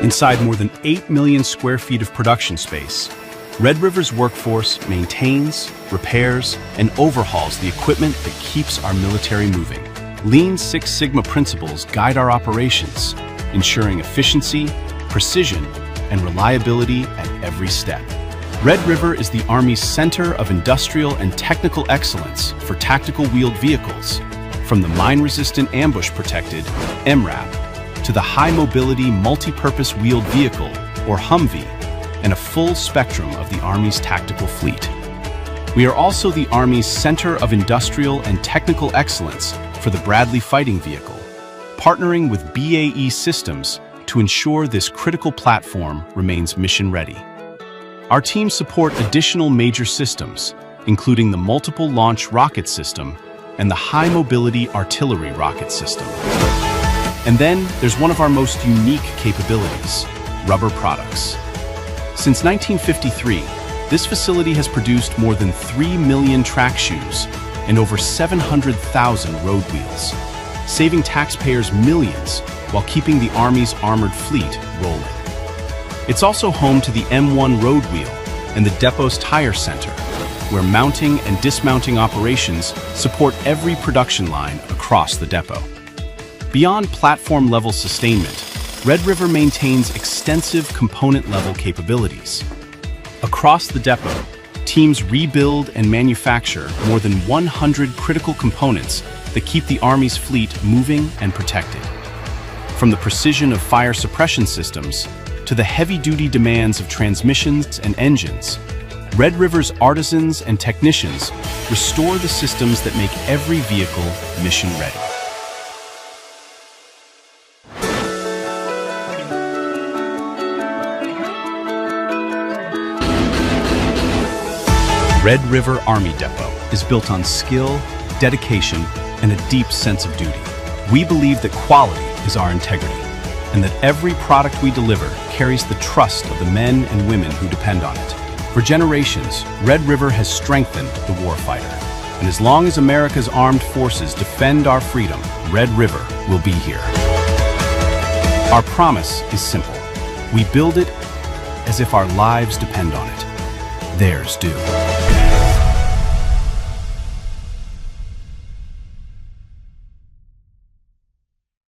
Inside more than 8 million square feet of production space, Red River's workforce maintains, repairs, and overhauls the equipment that keeps our military moving. Lean Six Sigma principles guide our operations, ensuring efficiency, precision, and reliability at every step. Red River is the Army's center of industrial and technical excellence for tactical wheeled vehicles, from the mine-resistant ambush-protected MRAP to the high-mobility multi-purpose wheeled vehicle, or Humvee, and a full spectrum of the Army's tactical fleet. We are also the Army's center of industrial and technical excellence for the Bradley fighting vehicle, partnering with BAE Systems to ensure this critical platform remains mission-ready. Our teams support additional major systems, including the multiple launch rocket system and the high-mobility artillery rocket system. And then there's one of our most unique capabilities, rubber products. Since 1953, this facility has produced more than 3 million track shoes and over 700,000 road wheels, saving taxpayers millions while keeping the Army's armored fleet rolling. It's also home to the M1 road wheel and the depot's tire center, where mounting and dismounting operations support every production line across the depot. Beyond platform-level sustainment, Red River maintains extensive component-level capabilities. Across the depot, teams rebuild and manufacture more than 100 critical components that keep the Army's fleet moving and protected. From the precision of fire suppression systems to the heavy-duty demands of transmissions and engines, Red River's artisans and technicians restore the systems that make every vehicle mission-ready. Red River Army Depot is built on skill, dedication, and a deep sense of duty. We believe that quality is our integrity, and that every product we deliver carries the trust of the men and women who depend on it. For generations, Red River has strengthened the Warfighter, and as long as America's armed forces defend our freedom, Red River will be here. Our promise is simple. We build it as if our lives depend on it. Theirs do.